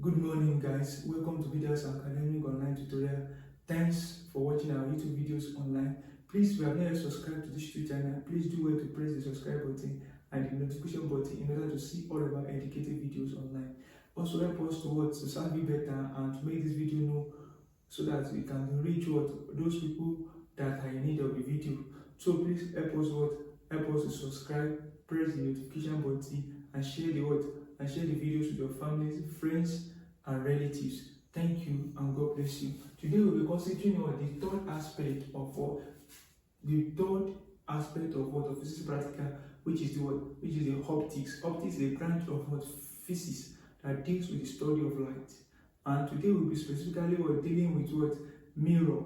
Good morning guys, welcome to Videos Academic Online Tutorial. Thanks for watching our YouTube videos online. Please, if you have not yet subscribed to this YouTube channel, please do well to press the subscribe button and the notification button in order to see all of our educative videos online. Also help us to serve you better and to make this video know so that we can reach those people that are in need of the video. So please help us to subscribe, press the notification button and share the videos with your families, friends and relatives. Thank you and God bless you. Today we'll be considering the third aspect of physics practical, which is the optics. Optics is a branch of physics that deals with the study of light. And today we'll be specifically dealing with mirror,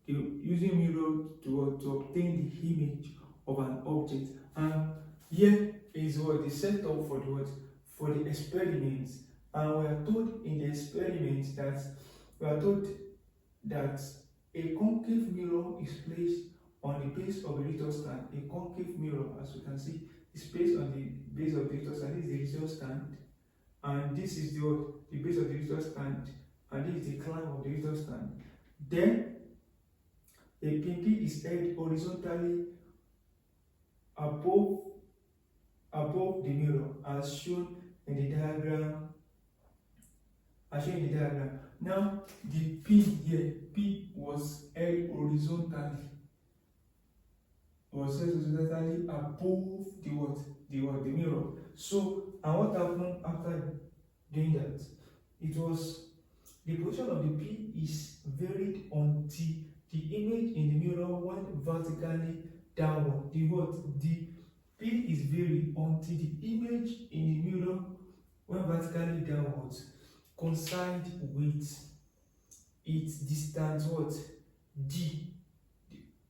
using mirror to obtain the image of an object. And here is the setup for the experiments. And we are told in the experiment that a concave mirror is placed on the base of the resistor stand. A concave mirror, as you can see, is placed on the base of the resistor stand. This is the resistor stand, and this is the base of the resistor stand, and this is the clamp of the resistor stand. Then a pinky is held horizontally above the mirror, as shown in the diagram. Now the pin here, P was held horizontally above the mirror. So, and what happened after doing that? It was the position of the P is varied until the image in the mirror went vertically downward. The P is varied until the image in the mirror went vertically downwards, coincide with its distance D,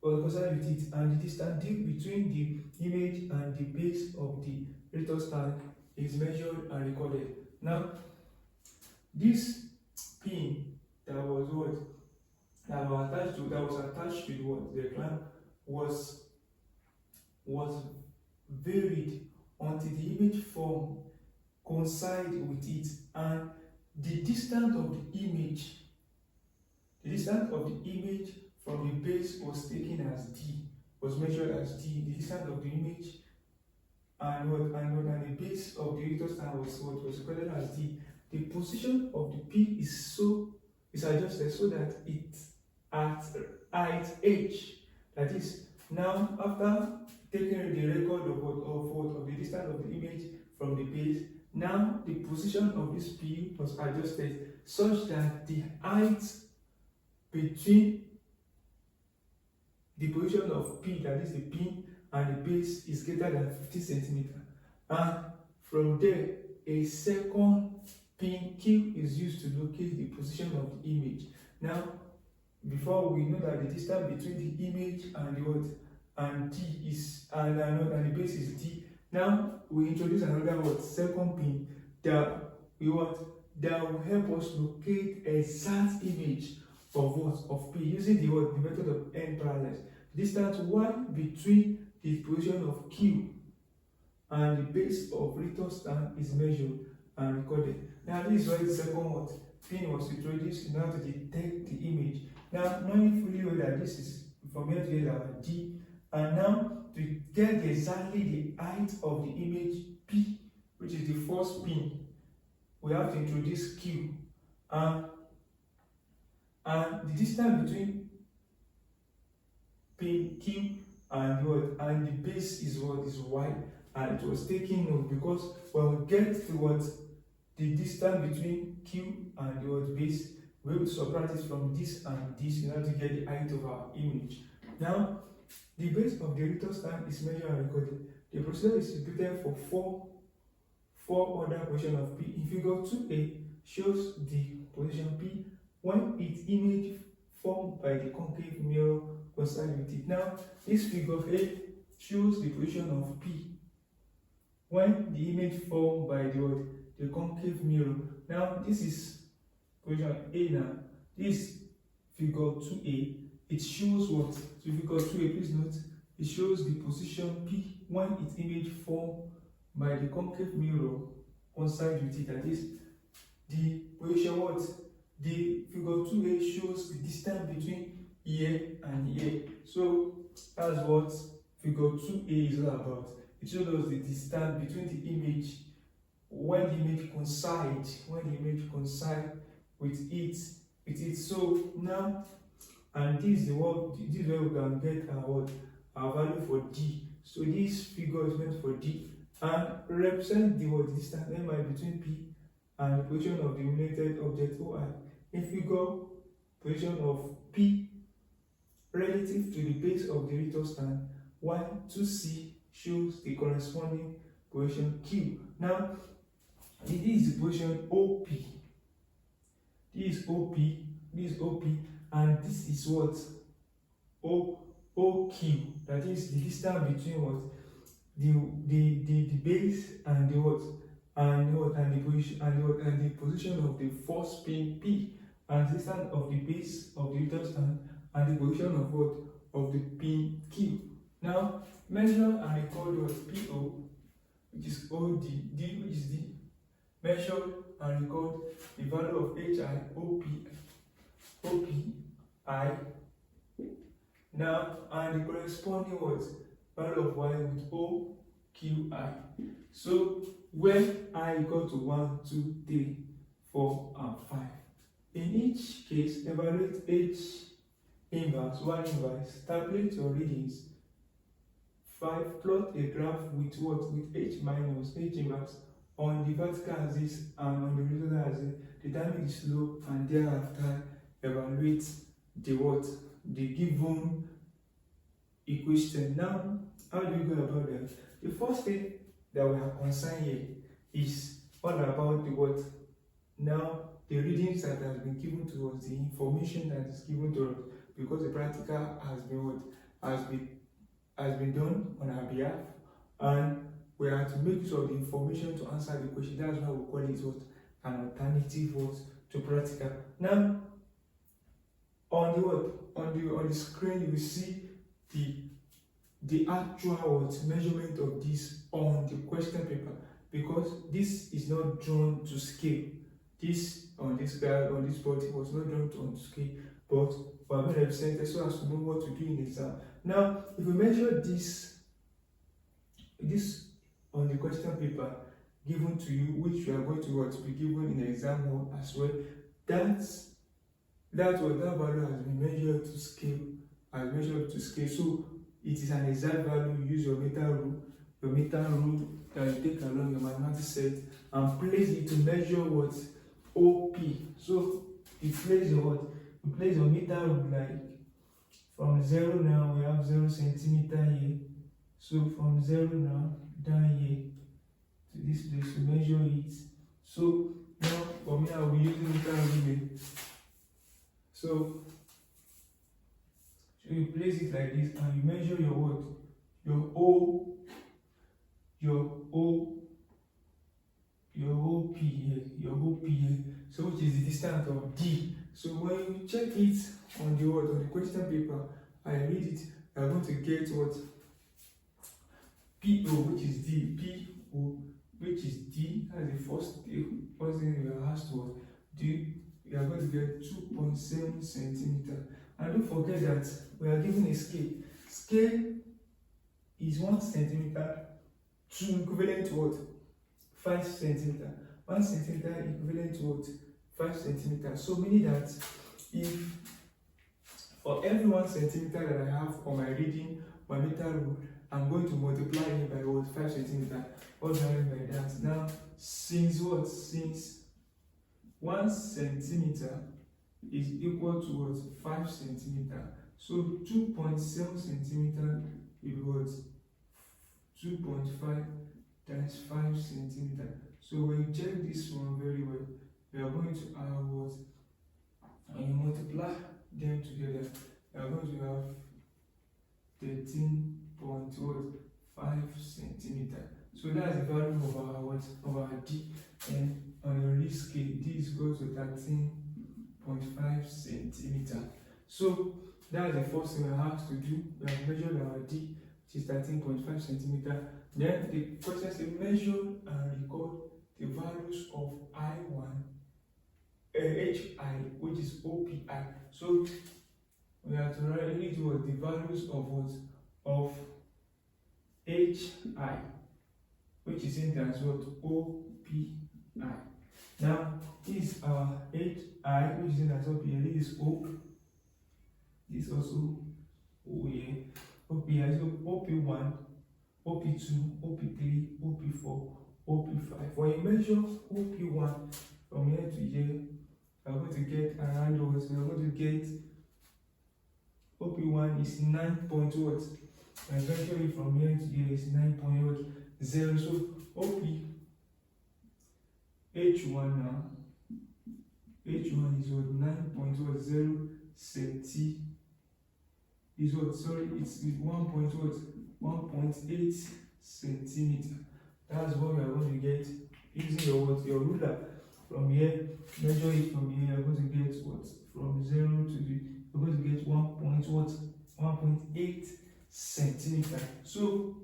or coincide with it, and the distance D between the image and the base of the resistor stand is measured and recorded. Now, this pin that was attached to the clamp was varied until the image form coincide with it, and the distance of the image from the base was taken as D, was measured as D. The distance of the image and the base of the resistor stand was recorded as D. The position of the P is adjusted so that it's at H. That is, now after taking the record of the distance of the image from the base, now the position of this P was adjusted such that the height between the position of P, that is the pin, and the base is greater than 50 centimeters. And from there, a second pin Q is used to locate the position of the image. Now, before we know that the distance between the image and the base is D. Now we introduce another second pin that will help us locate exact image of P using the method of N parallels. Distance Y between the position of Q and the base of resistor stand is measured and recorded. Now this is why the second pin was introduced in order to detect the image. Now, knowing fully well that this is from here to here our D, and now to get exactly the height of the image P, which is the first pin, we have to introduce Q, and the distance between pin Q and the base is Y, and it was taken note because when we get to the distance between Q and the base, we will subtract it from this and this in order to get the height of our image. Now, the base of the resistor stand is measured and recorded. The procedure is repeated for four other positions of P. In figure 2a shows the position P when its image formed by the concave mirror coincides with it. Now, this figure A shows the position of P when the image formed by the concave mirror. Now, this is position A. Now, this figure 2a, it shows what? So figure 2a, please note, it shows the position P when its image formed by the concave mirror coincides with it. That is, the position what the figure 2a shows the distance between here and here. So that's what figure 2a is all about. It shows us the distance between the image when the image coincides with it. So now, and this is where we can get our value for d. So this figure is meant for d and represent the distance mi between p and the position of the illuminated object OI. In figure, position of p relative to the base of the retor stand, while 2c shows the corresponding position q. Now, this is the position OP. This is OP, and this is what? OQ. That is the distance between what? The base and the what? And the position of the first pin P, and the distance of the base of the retor stand and the position of what? Of the pin Q. Now, measure and record what? PO, which is OD, D, which is D. Measure and record the value of HI, OP, I. Now, and the corresponding what? Value of Y with OQI. So, when I equal to 1, 2, 3, 4, and 5. In each case, evaluate H inverse, Y inverse, tabulate your readings. 5. Plot a graph with what? With H minus, H inverse on the vertical axis and on the horizontal axis. Determine the slope and thereafter evaluate the what? The given equation. Now, how do we go about that? The first thing that we are concerned here is all about the what? Now, the readings that has been given to us, the information that is given to us, because the practical has been what? Has been done on our behalf, and we have to make use of the information to answer the question. That's why we call it what? An alternative what? To practical. Now, on the what? On the screen, you will see the actual what? Measurement of this on the question paper, because this is not drawn to scale. This on this guide, on this body was not drawn to scale, but we have been represented so as to know what to do in the exam. Now, if we measure this on the question paper given to you, which you are going to be given in the exam hall as well, that's what that value has been measured to scale. So it is an exact value. You use your meter rule that you take along your mathematics set and place it to measure what? OP. So you place your what? You place your meter rule like from 0 now, we have 0 centimeter here. So from 0 now down here to this place to measure it. So now for me, I will be using meter rule. So you place it like this and you measure your what? Your OP here. So which is the distance of D. So when you check it on the what? On the question paper, I read it, you are going to get what? PO, which is D, PO, which is D, that's the first thing you are asked to do. You are going to get 2.7 centimeter. And don't forget that we are given a scale. Scale is 1 centimeter to equivalent to what? 5 centimeter. 1 centimeter equivalent to what? 5 centimeter. So meaning that if for every 1 centimeter that I have on my reading, my meter rule, I'm going to multiply it by what? 5 centimeter. What do I mean by that? Now, since what? Since 1 centimeter is equal to what? 5 centimeter. So 2.7 centimeter is what? 2.5 times 5 centimeter. So when you check this one very well, we are going to have what? When you multiply them together, we are going to have 13.5 centimeter. So that's the value of our what? Of our D. And on your read scale, D is equal to 13.5 centimeter. So that's the first thing we have to do. We have measured our D, which is 13.5 centimeter. Then the question says measure and record the values of I1, HI, which is OPI. So we have to read what the values of what of HI, which is in as what OPI. Now this is our HI, which is in as OPI. This is O. This is also O here. OPI. So OP1, OP2, OP3, OP4, OP5. When you measure OP1 from here to here, we are going to get around what we are going to get. OP1 is 9 point what? Eventually from here to here is 9.0. So OP H1 now. H1 is what 9.0 centi. Is what? Sorry, it's 1.8 centimeter. That's what we are going to get using your what? Your ruler. From here, measure it from here. You're going to get what? From 0 to the. You're going to get 1.8 centimeter. So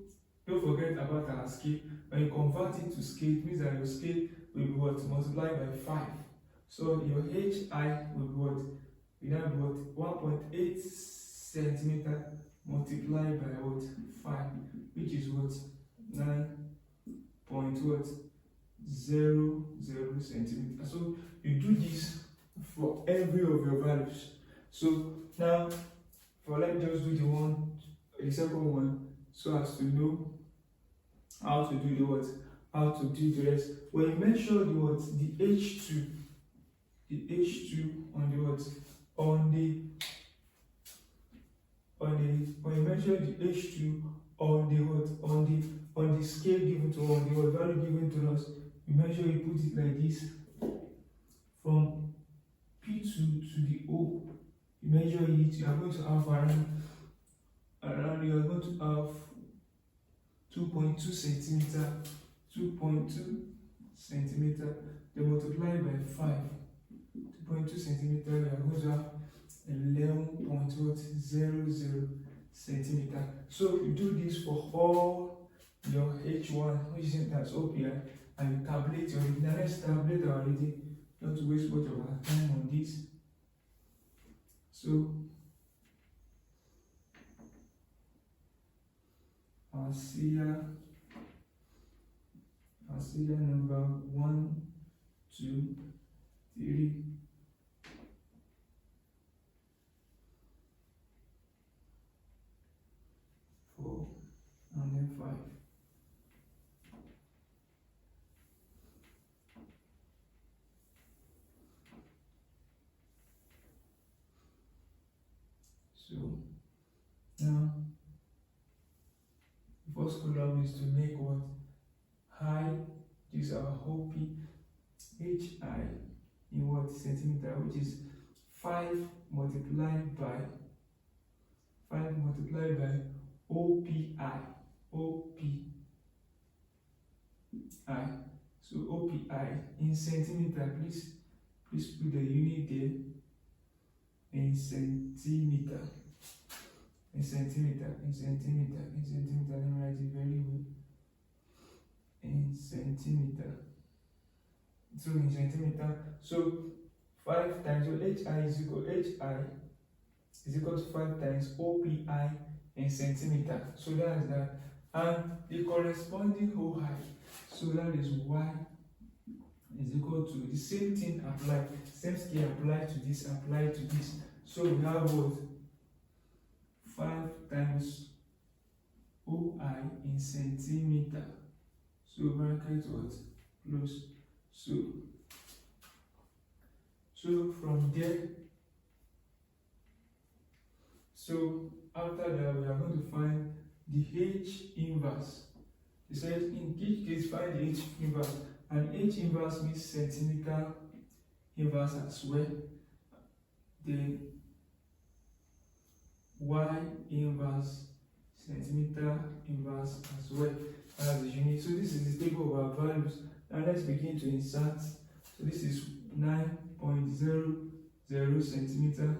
don't forget about our scale. When you convert it to scale, it means that your scale will be what? Multiplied by 5. So your HI will be what? We now be what? 1.8 centimeter multiplied by what? 5, which is what? 9.0 centimeter. So you do this for every of your values. So now, let me just do the second one, so as to know how to do the what, how to do the rest. When you measure the what, the H2 on the what, when you measure the H2 on the what, on the scale given to, on the what, value given to us, you measure, you put it like this, from P2 to the O. You measure it, you are going to have around you are going to have 2.2 centimeter, 2.2 centimeter, then multiply by 5, 2.2 centimeter, you are going to have 11.00 centimeter. So you do this for all your H1, which is as OPI, and you tabulate your reading. Now let's tabulate our reading, not to waste much of our time on this. So our serial number 1, 2, 3, 4, and then 5. So now the first column is to make what? High. This is our OP HI in what? Centimeter, which is 5 multiplied by OPI. So OPI in centimeter, please put the unit there. In centimeter. Let me write it very well. In centimeter. So in centimeter. So 5 times, so HI is equal to 5 times OPI in centimeter. So that is that. And the corresponding OI. So that is Y is equal to the same thing applied. Same scale applied to this, applied to this. So we have what? 5 times OI in centimeter. So bracket what? Close. So from there, so after that we are going to find the H inverse. It says in each case find the H inverse, and H inverse means centimeter inverse as well. Then Y inverse, centimeter inverse as well as the unit. So this is the table of our values. Now let's begin to insert. So this is 9.00 centimeter.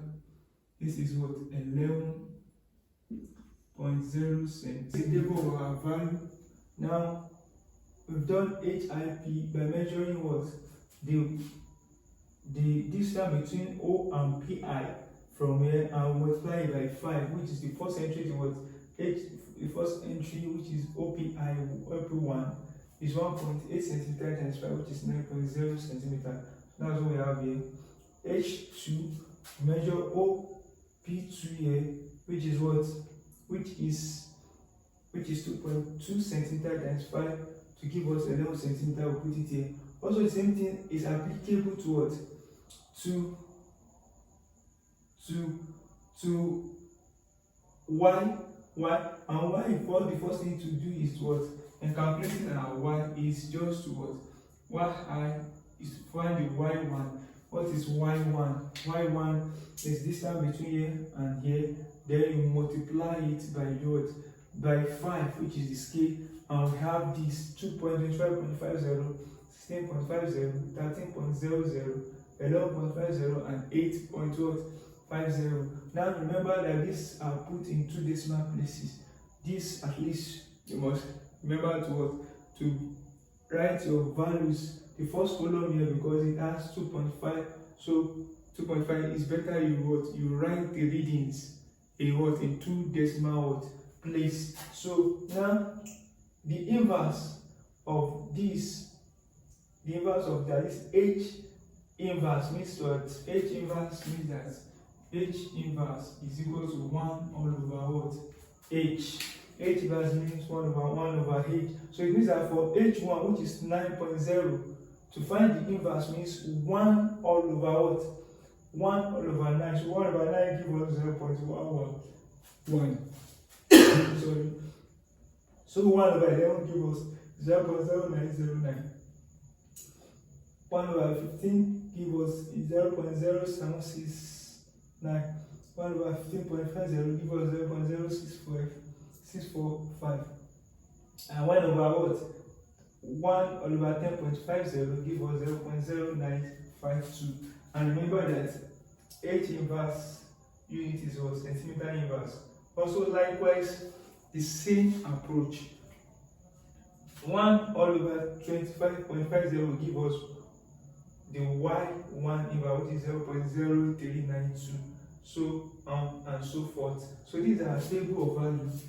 This is what? 11.0 centimeter. The table of our value. Now we've done HIP by measuring what? The the distance between O and PI from here and multiply it by 5, which is the first entry to what H, the first entry, which is OPI, OP1, is 1.8 centimeter times 5, which is 9.0 centimeter. That's what we have here. H2, measure OP2 here, which is what? Which is 2.2 centimeter times 5 to give us 11 centimeter. We'll put it here. Also, the same thing is applicable to what? To y, and y, the first thing to do is to what? And calculating our y is just to what? Y is to find the y1. What is y1? Y1 is distance between here and here. Then you multiply it by what? By 5, which is the scale, and we have this 2.25.50, 16.50, 13.00, 11.50, and 8.50. Now remember that these are put in 2 decimal places. This, at least you must remember to what? To write your values. The first column here, because it has 2.5, so 2.5 is better you write the readings in 2 decimal place. So now the inverse of this, that is H inverse means what? H inverse means that H inverse is equal to 1 all over what? H. H inverse means 1 over H. So it means that for H1, which is 9.0, to find the inverse means 1 all over what? 1 all over 9. So 1 over 9 gives us 0.111. Sorry. So 1 over 11 gives us 0.0909. 1 over 15 gives us 0.0769. 1 over 15.50 gives us 0.0645. And 1 over what? 1 over 10.50 gives us 0.0952. And remember that H inverse unit is what? Centimeter inverse. Also, likewise, the same approach. 1 all over 25.50 gives us the y1 inverse, which is 0.0392. So on and so forth. So these are a table of values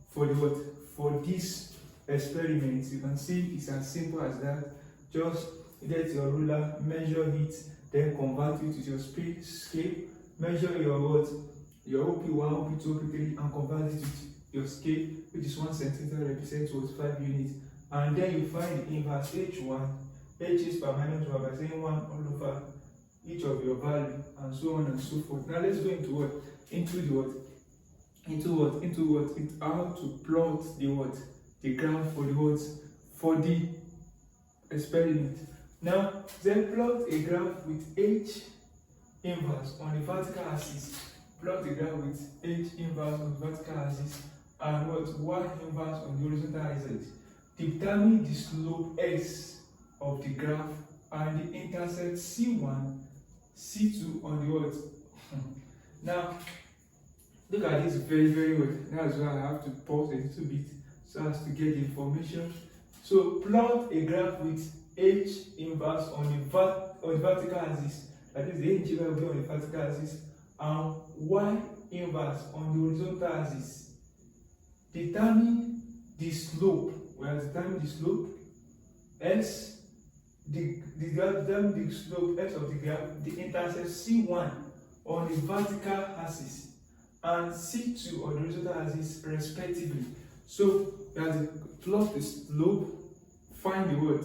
for the what? For this experiment. You can see it's as simple as that. Just get your ruler, measure it, then convert it to your speed scale. Measure your what? Your OP1, OP2, OP3, and convert it to your scale, which is 1 centimeter represents what? 5 units. And then you find the inverse H1. H is per minus 1 by saying 1 all over each of your value, and so on and so forth. Now let's go into what? Into how to plot the what? The graph for the what? For the experiment. Now, then plot a graph with H inverse on the vertical axis. Plot the graph with H inverse on the vertical axis and what? Y inverse on the horizontal axis. Determine the slope S of the graph and the intercept C1, C2 on the what? Now, look at this very, very well. That's why I have to pause a little bit so as to get the information. So, plot a graph with H inverse on the vertical axis. That is, the H inverse will be on the vertical axis, and Y inverse on the horizontal axis. Determine the slope. We have determined the slope S. Determine the slope S of the graph, the intercept C1 on the vertical axis and C2 on the horizontal axis respectively. So we have to plot the slope, find the what?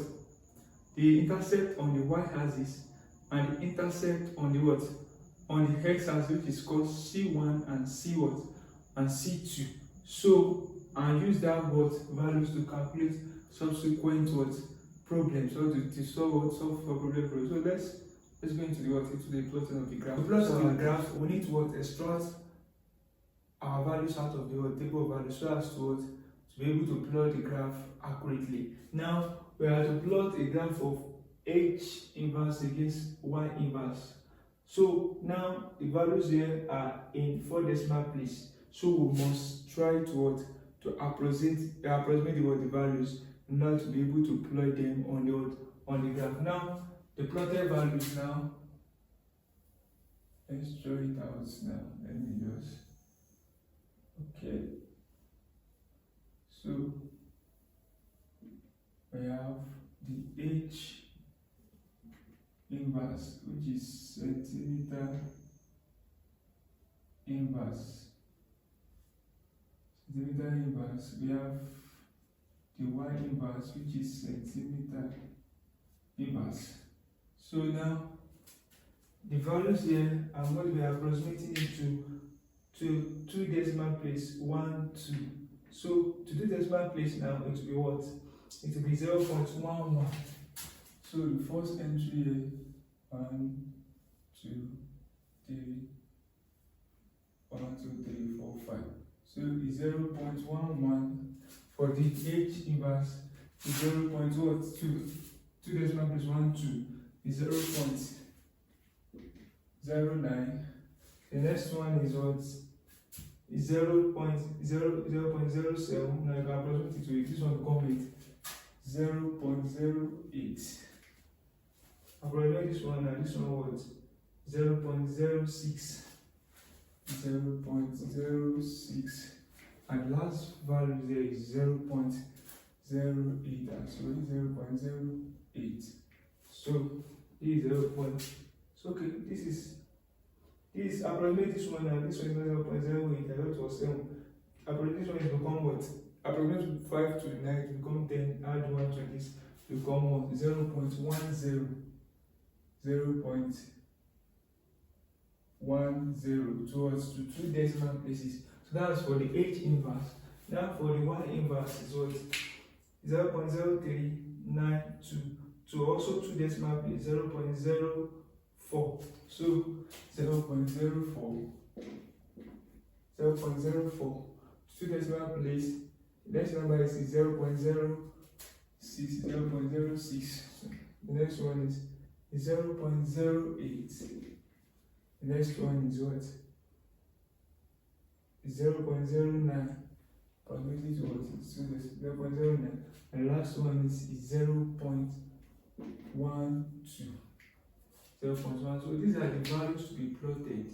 The intercept on the y-axis and the intercept on the what? On the x-axis, which is called C1 and C what? And C2. So and use that what values to calculate subsequent what? Problems, or to solve for problem. So let's go into the what? Into the plotting of the graph. To plot our graph, we need to what? Extract our values out of the table of values so as to be able to plot the graph accurately. Now we are to plot a graph of H inverse against Y inverse. So now the values here are in 4 decimal place. So we must try to approximate the values in order to be able to plot them on the graph. Now the plotted values now let's draw it out now. Let me just, okay. So we have the H inverse, which is centimeter inverse. Centimeter inverse. We have the Y inverse, which is centimeter inverse. So now the values here are what we are approximating it to 2 decimal place 1, 2. So to do decimal place now, it will be what? It will be 0.11. So the first entry here, 1, 2, 3, 1, 2, 3, 4, 5. So it's 0.11 for the H inverse. Is 0.2. 2 decimal place 1, 2 is 0.09. The next one is what? Is 0.07. Now you can approximate it to it. This one will come with 0.08. Approximate this one, and this one what? 0.06. 0.06. And last value there is 0.08. Actually 0.08. So this is 0. So okay, this approximate this one, and this one is 0.08. I thought it was 7. Approximate this one is become what? Approximate 5 to 9 to become 10. Add 1 to this to become what? 0.10. 0.10 towards to 2 decimal places. So that's for the H inverse. Now for the Y inverse is what? 0.0392 to also 2 decimal places. 0.04. So 0.04. 0.04. 2 decimal place. The next number is 0.06. 0.06. The next one is 0.08. The next one is what? 0.09. Probability to what? So this 0.09. And the last one is 0.12. 0.1. So these are the values to be plotted.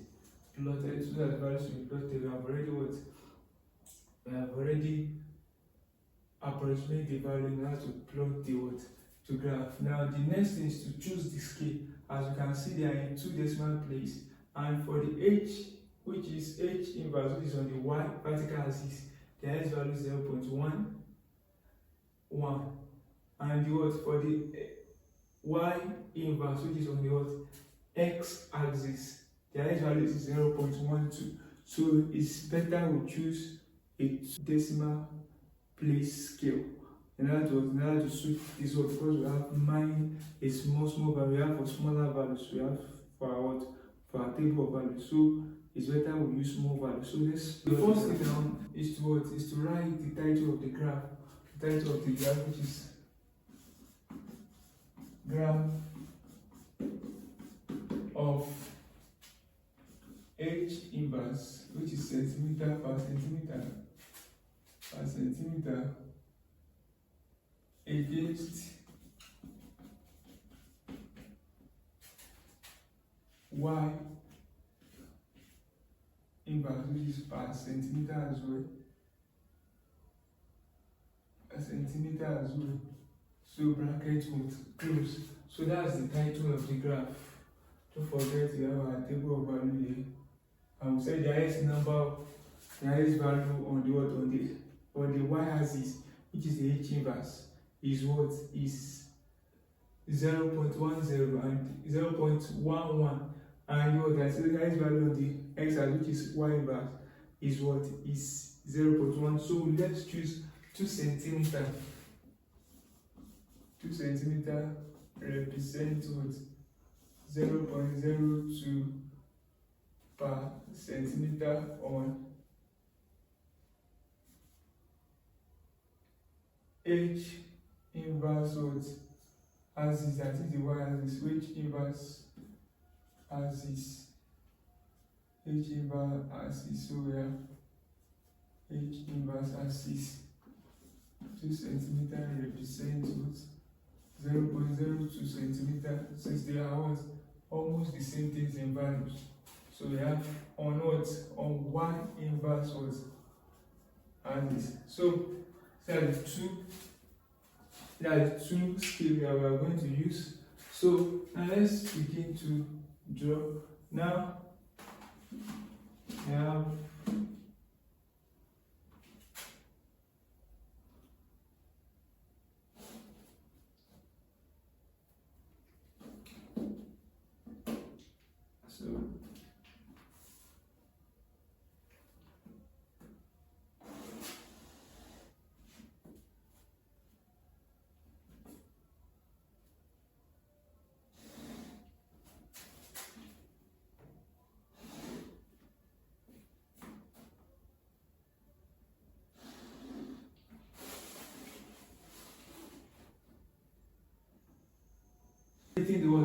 So that the values to be plotted. We have already what? We have already approximated the value. Now to plot the what? To graph. Now the next thing is to choose the scale. As you can see, they are in 2 decimal place. And for the H, which is H inverse, which is on the Y vertical axis, the H value is 0.11. And the what? For the Y inverse, which is on the what? X axis, the H value is 0.12. So it's better we choose a 2 decimal place scale. In order to suit this one, because we have mine a small value, we have for smaller values, we have for our what? For our table of values. So it's better we use small values. So the first thing now is to what? Is to write the title of the graph. The title of the graph, which is graph of H inverse, which is centimeter per centimeter against Y inverse, which is per centimeter as well. A centimeter as well. So bracket would close. So that's the title of the graph. Don't forget we have our table of value here. And we said the highest number, the highest value on the what? On the Y axis, which is the H inverse, is what? Is 0.10 and 0.11. And what? I said the highest value on the X axis, which is Y inverse, is what? Is 0.1. So let's choose 2 centimeter. 2 centimeter represents what? 0.02 per centimeter on H inverse what? Axis, that is the Y axis. H inverse axis. H inverse axis. So we have H inverse axis. 2 centimeter represents what? 0.02 centimeter. Since they are what? Almost the same things in values. So we have on what? On 1 inverse what? And this. So there are two scales that we are going to use. So now let's begin to draw. Now we have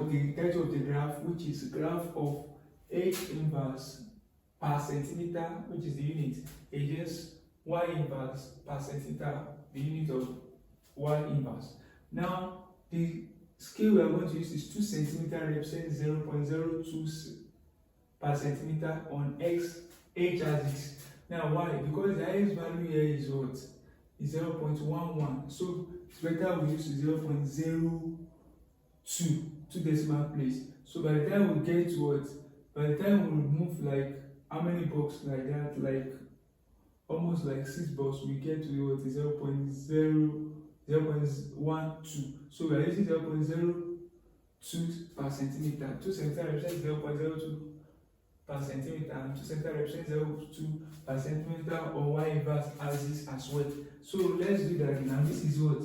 the title of the graph, which is graph of H inverse per centimeter, which is the unit, against Y inverse per centimeter, the unit of Y inverse. Now, the scale we are going to use is 2 centimeter represents 0.02 per centimeter on H axis. Now, why? Because the highest value here is what? Is 0.11. So it's better we use 0.02, 2 decimal place. So by the time we get to what? By the time we remove like how many boxes like that? Like almost like 6 boxes, we get to what is 0.12. So we are using 0.02 per centimeter. 2 centimeter represents 0.02 per centimeter, and 2 centimeter represents 0.2 per centimeter on Y inverse axis as well. So let's do that now. This is what?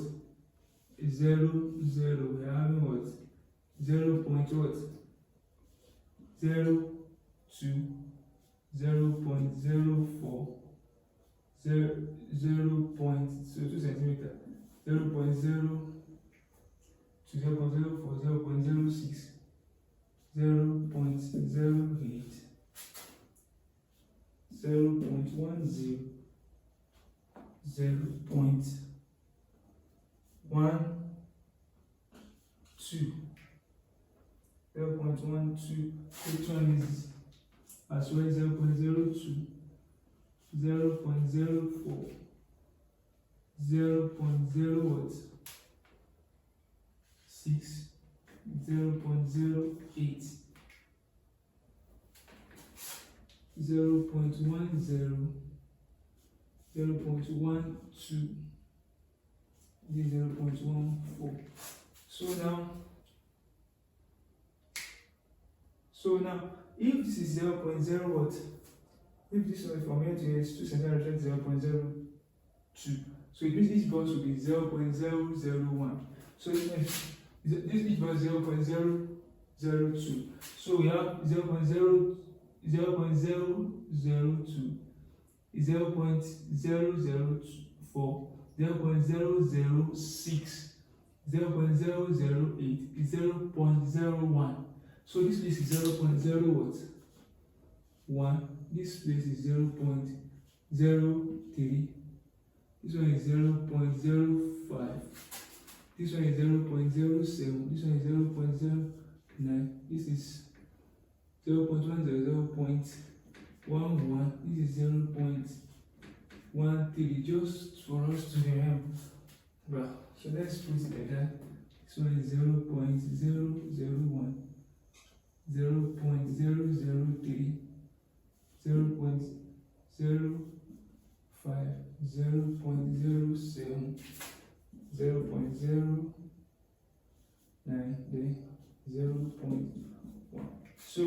0, 0. We are having what? 0. What? 0, 2, 0.04, 2 centimeter, 0.0 to 0.04, 0.06, 0.08, 0.10, 0.12, which one is as well? 0.02, 0.04, 0.06, 0.08, 0.10, 0.12, 0.14. So now, if this is 0.0 what? If this one from here to here is 2 centimeters, 0.02. So it means each box will be 0.001. So this each box 0.002. So we have 0.002, 0.004, 0.006, 0.008, 0.01. So this place is 0.0 what? 1. This place is 0.03. This one is 0.05. This one is 0.07. This one is 0.09. This is 0.10, 0.11. This is 0.13. Just for us to remember. So let's put it like that. This one is 0.001. 0.003, 0.05, 0.07, 0.09, then 0.1. So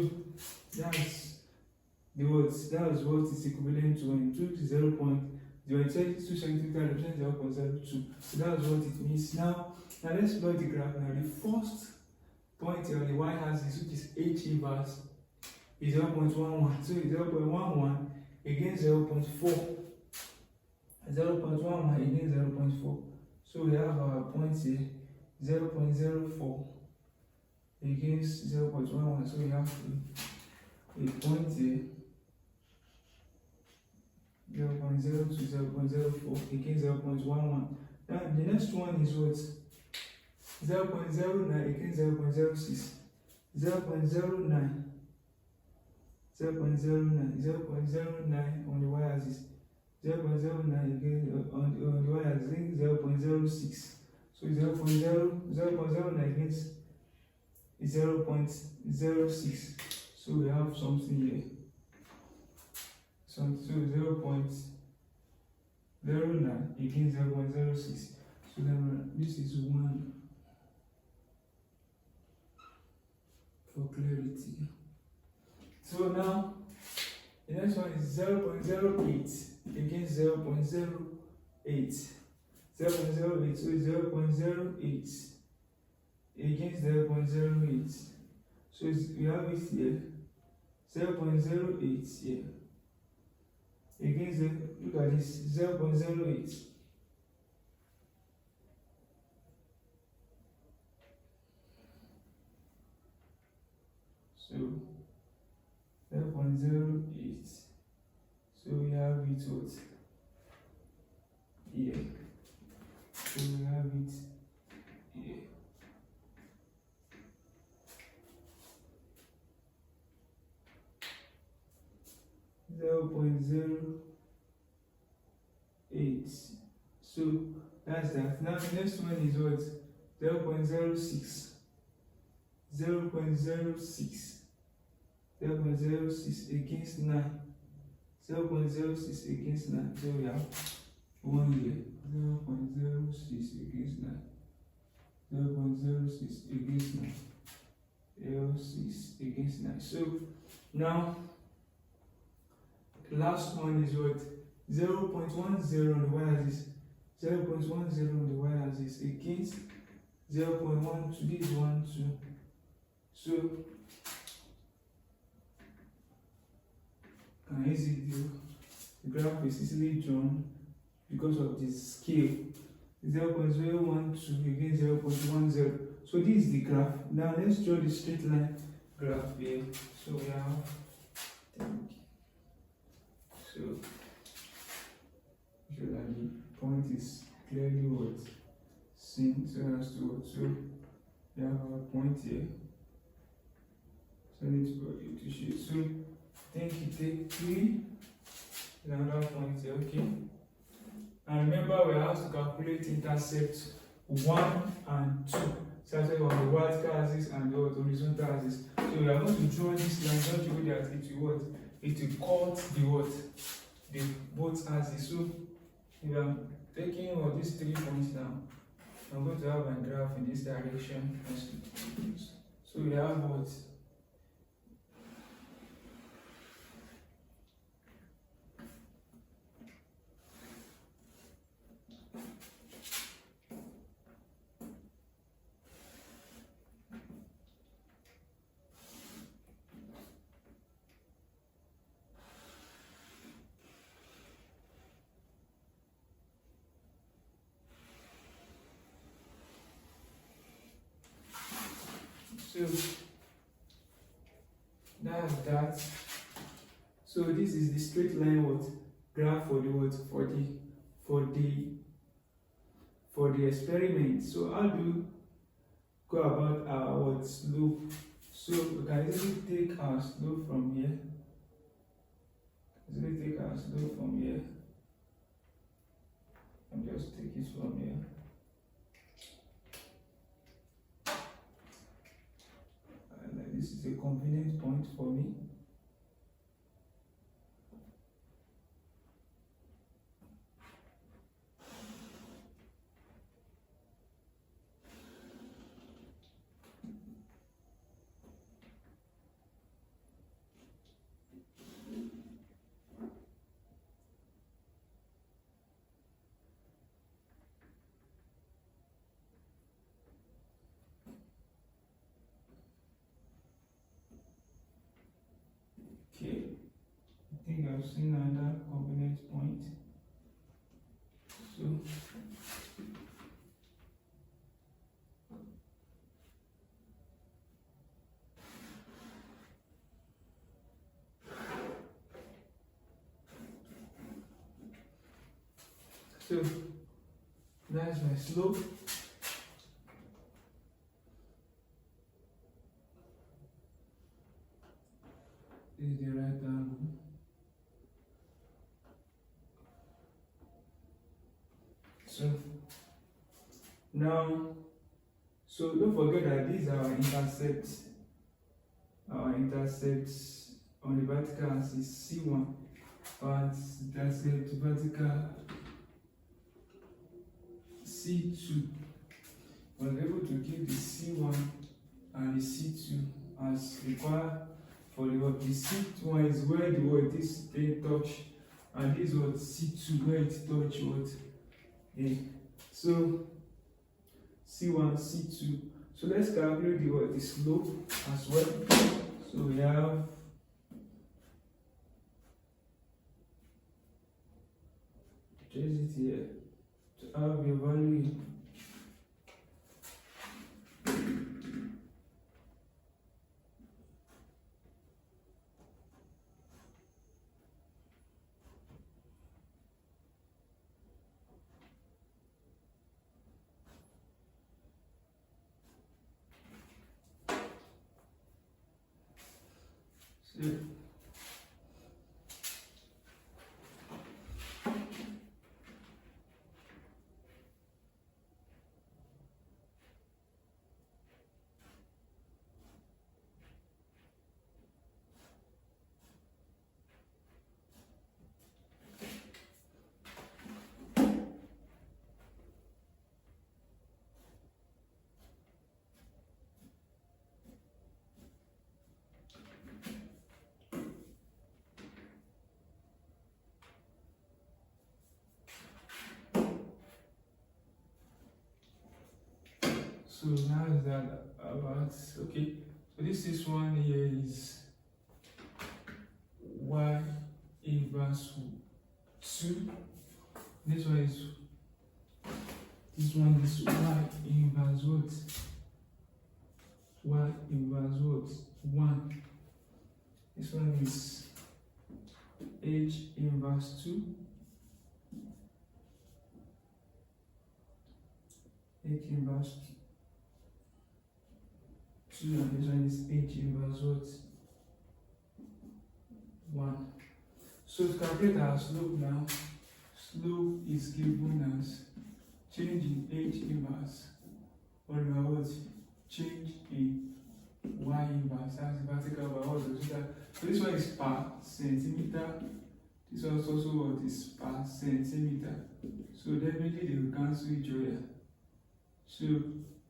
that's the words. That is what is equivalent to when 2 to 0.02 centimeter represents 0.02. So that's what it means. Now let's plot the graph. Now the first point on the y-axis, which is H inverse, is 0.11. So it's 0.11 against 0.4. 0.11 against 0.4. So we have our points here, 0.04 against 0.11. So we have a point here, 0.0 to 0.04 against 0.11. Now the next one is what? 0.09 against 0.06, 0.09, 0.09, 0.09 on the y-axis, 0.09 again on the y-axis, 0.06. So 0.09 against 0.06. So we have something here. So 0.09 against 0.06. So then this is 1 for clarity. So now the next one is 0.08 against 0.08. 0.08, so 0.08 against 0.08. So we have it here, 0.08 here against look at this, 0.08. So 0.08. So we have it what? Here. So we have it here. .08. So that's that. Now the next one is what? 0.06. 0.06. 0.06 against 9. 0.06 against 9. So we have 1 here. 0.06 against 9. 0.06 against 9. 0.06 against 9. So now the last one is what? 0.10 on the y-axis. 0.10 on the y-axis against 0.12. This is 1, 2. So can easily do. The graph is easily drawn because of this scale. 0.012 against 0.10. So this is the graph. Now let's draw the straight line graph here. So we have so that the point is clearly what seen so as to what. So we have our point here. So I need to show. So I think you take 3, another point here, okay? And remember we have to calculate intercept 1 and 2. So that's on the vertical axis and the horizontal axis. So we are going to draw this line, don't you that it will what? It will cut the what? The both axes. So if I'm taking all these 3 points now, I'm going to have a graph in this direction. So we have what? So that's that. So this is the straight line what graph for the what for the experiment. So how do you go about our what slope? So we can easily take our slope from here. Easily take our slope from here. And just take it from here. This is a convenient point for me. Okay, I think I've seen another convenient point. So that's my slope. is the right angle. So now, so don't forget that these are our intercepts. Our intercepts on the vertical axis C1, and intercept vertical C2. We're able to keep the C1 and the C2 as required for the work. The C1 is where the word this thing touch, and this word C2 where it touch what A. So C1, C2. So let's calculate the word the slope as well. So we have trace it here to have your value here. So now is that about okay. So this is one here is y inverse 2. This one is y inverse what? Y inverse what? 1. This one is h inverse 2. H inverse 2, and this one is h inverse what? 1. So to calculate our slope now, slope is given as change in h inverse over what? Change in y inverse, that's the vertical by what? So this one is per centimeter. This one is also what is per centimeter. So definitely they will cancel each other. So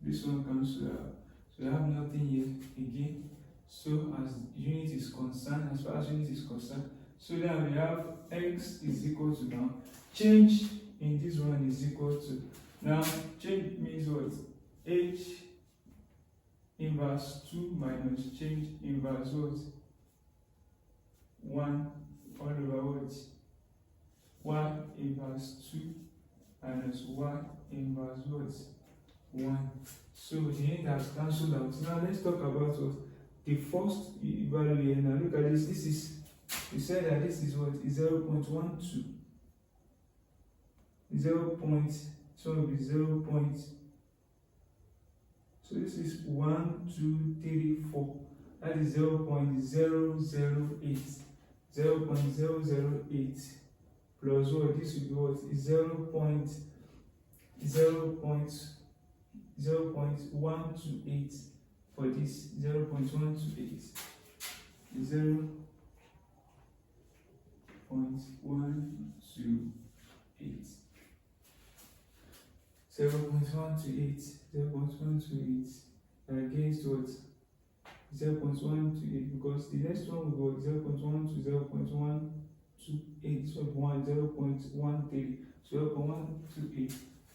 this one cancel out. So I have nothing here again. So as unit is concerned, as far as unit is concerned, so then we have x is equal to now change in this one is equal to now change means what? H inverse 2 minus change inverse what? 1 all over what? Y inverse 2 minus y inverse what? 1. So the unit has cancelled out. Now let's talk about what? The first value here. Now look at this. This is, we said that this is what? Is 0.12. 0. So it will be 0. So this is 1, 2, 3, 4. That is 0.008. 0.008 plus what? This will be what? Is 0.128 for this 0.128 0.128 against what? 0.128 because the next one will go 0.1 to 0.128 so 0.13 so 0.128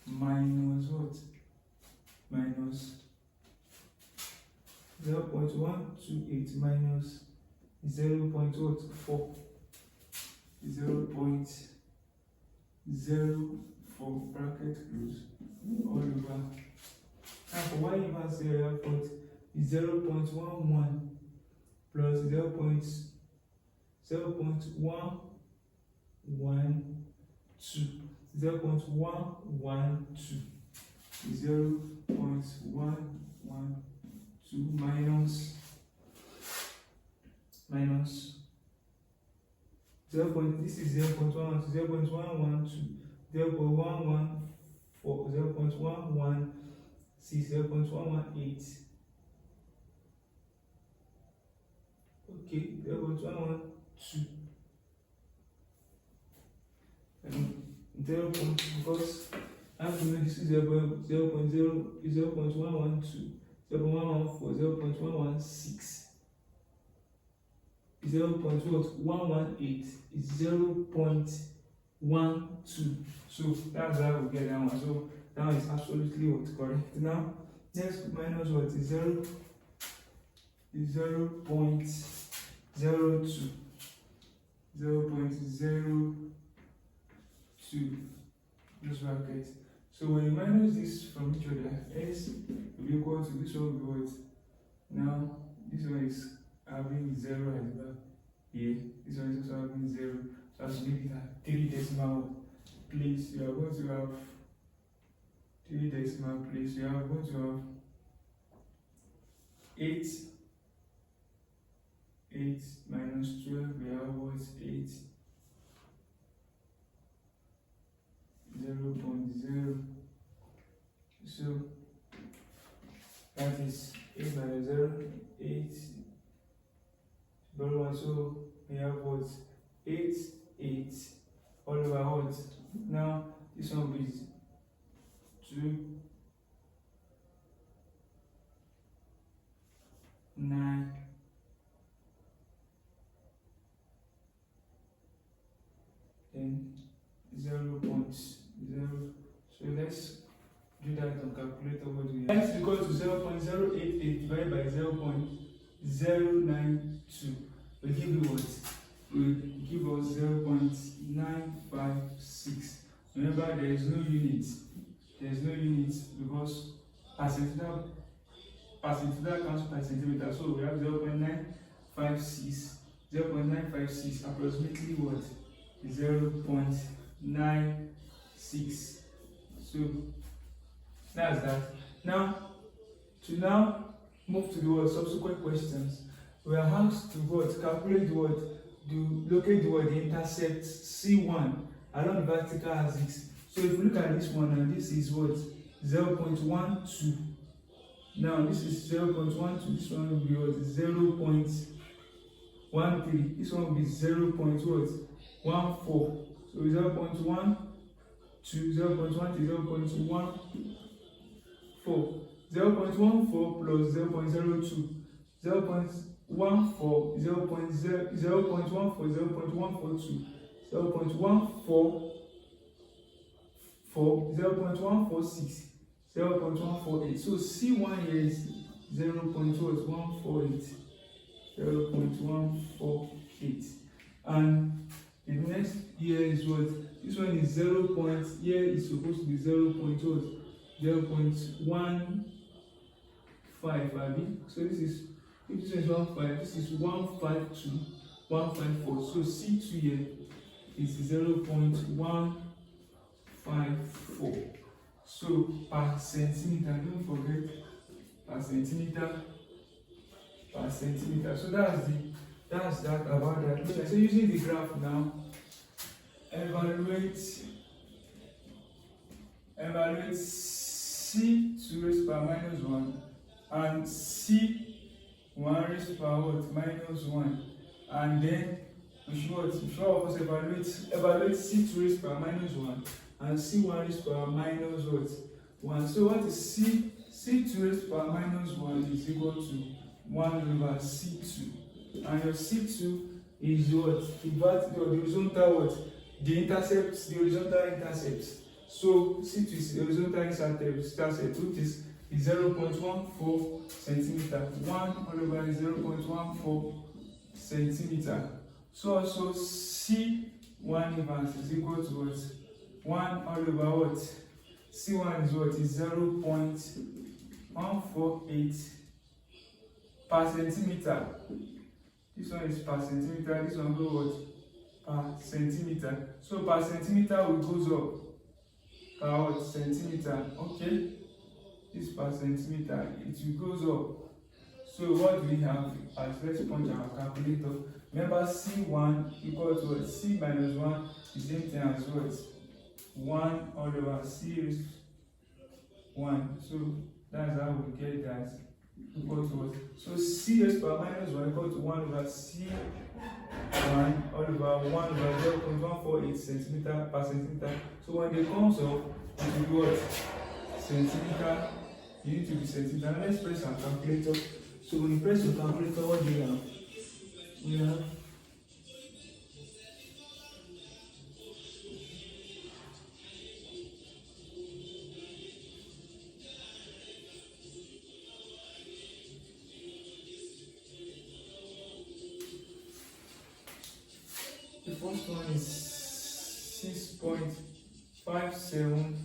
minus what? Minus 0.128 minus 0.4 0.04 bracket close all over. And for y inverse here is 0.11 plus 0.112 0.112 0.112 minus this is 0.112, 0.112, 0.114, 0.116, 0.118. Okay, 0.112. Because I have to know this is 0.0, 0.112, 0.114, 0.116. 0.118 is 0.12. So that's how we get that one. So now it's absolutely what correct. Now next minus what is 0 is 0.02. 0.02. This bracket. So when you minus this from each other, S will be equal to this one will be what? Now this one is having 0 at the back here. This one is also having 0. So as you make it at 3 decimal place, you are going to have 3 decimal place. You are going to have 8 minus 12. We have what? 8 0.0. So that is 8 minus 0, 8. So we have what? 8 all over what? Now this one is 2, 9, then 0.0. So let's do that on calculator. What do we have? X equals to 0.088 divided by 0.092. We give you what? Will give us 0.956. Remember, there is no unit. There is no unit because percentile counts per centimeter. So we have 0.956. 0.956 approximately what? 0.96. So that's that. Now to move to the subsequent questions, we are asked to calculate locate the intercept C1 along the vertical axis. So if you look at this one, and this is what? 0.12. Now this is 0.12. This one will be what? 0.13. This one will be 0.14. So 0.1 to 0.1 to 0.14. 0.14 plus 0.02. 0.14, 0.142, 0.146, 0.148. So C1 here is 0.148. 0.148. And the next here is what? This one is 0. Here is supposed to be 0.15. So this is, if this is 1.5, this is 1.52, 1.54. So C2 here is 0.154. So per centimeter, don't forget per centimeter. So that's that about that. So using the graph now, evaluate C2 raised power minus 1 and C1 raised power minus 1, and then we should evaluate C2 raised power minus 1 and C1 raised power minus 1. So what is C2 raised power minus 1 is equal to 1 over C2, and your C2 is what? The horizontal what? The horizontal intercept. So C2 is the horizontal intercept, which is 0.14 centimeter. 1 all over 0.14 centimeter. So also C1 inverse is equal to what? 1 all over what? C1 is what? Is 0.148 per centimeter. This one is per centimeter. This one goes what? Per centimeter. So per centimeter it goes up. Per what? Centimeter. Okay. This per centimeter it goes up. So what do we have as let's punch our calculator? Remember C1 equal to what? C minus 1 is the same thing as what? 1 all over C raised 1. So that's how we get that equal to what? So C raised to power minus 1 equal to 1 over C 1 all over 1 over 0.148 centimeter per centimeter. So when they comes up, it will be what? Centimeter. You need to be centimeter. Now let's press our calculator. So when you press your calculator, what do you have? We have the first one is 6.57,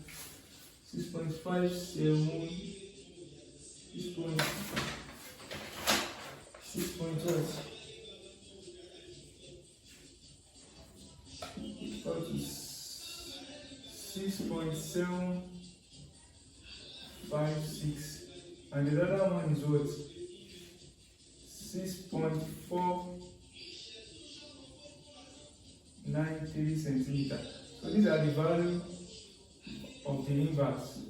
6.57, 6.756, and the other one is what? 6.493 centimeters. So these are the value of the inverse.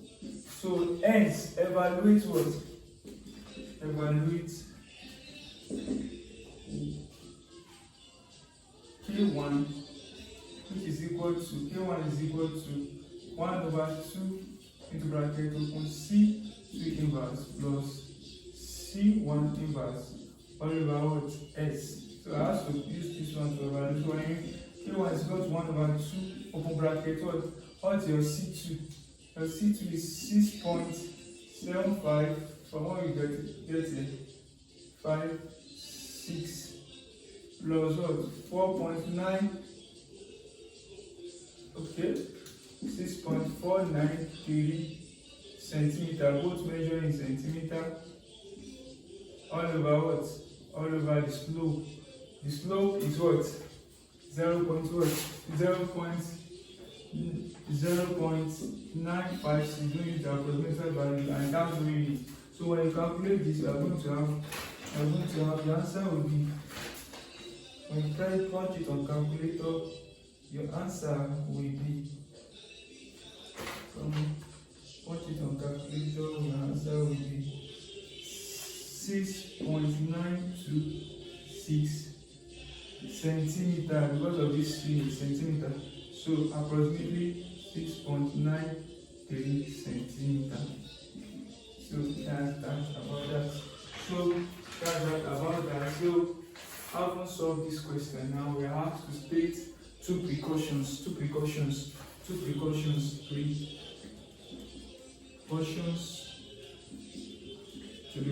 So hence evaluate what? Evaluate K1, which is equal to K1 is equal to 1 over 2 into bracket open C2 inverse plus C1 inverse all over what? S. So I have to use this one to evaluate. So when K1 is equal to 1 over 2 open bracket, what's your C2? Your C2 is 6.75 from what you get here, 5, 6 plus what? 4.9, okay, 6.493 centimeter, both measured in centimeter, all over what? All over the slope. The slope is what? 0.956, you don't use the approximate value, and that's really it. So when you calculate this, you are going to have the answer will be, when you try to punch it on calculator, your answer will be, punch it on calculator, your answer will be 6.926 centimeter, because of this centimeter. So approximately 6.93 centimeter. So that's about that. So that's about that. So having solved this question, now we have to state two precautions to be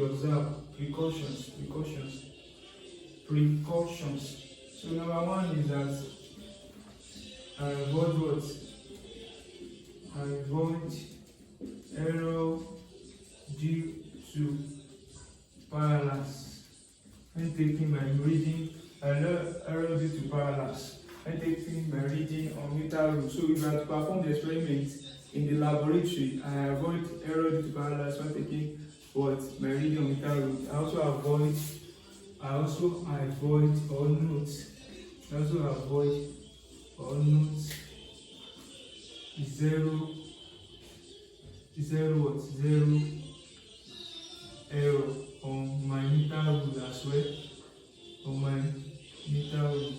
observed. Precautions. So number one is that avoid what? Avoid error due to parallax. When taking by reading, error due to parallax. When taking by reading on meter rule. So if I have to perform the experiment in the laboratory, I avoid error due to parallax when taking what? My reading on meter rule. I also avoid or note. Zero error on my meter rule as well. On my meter rule.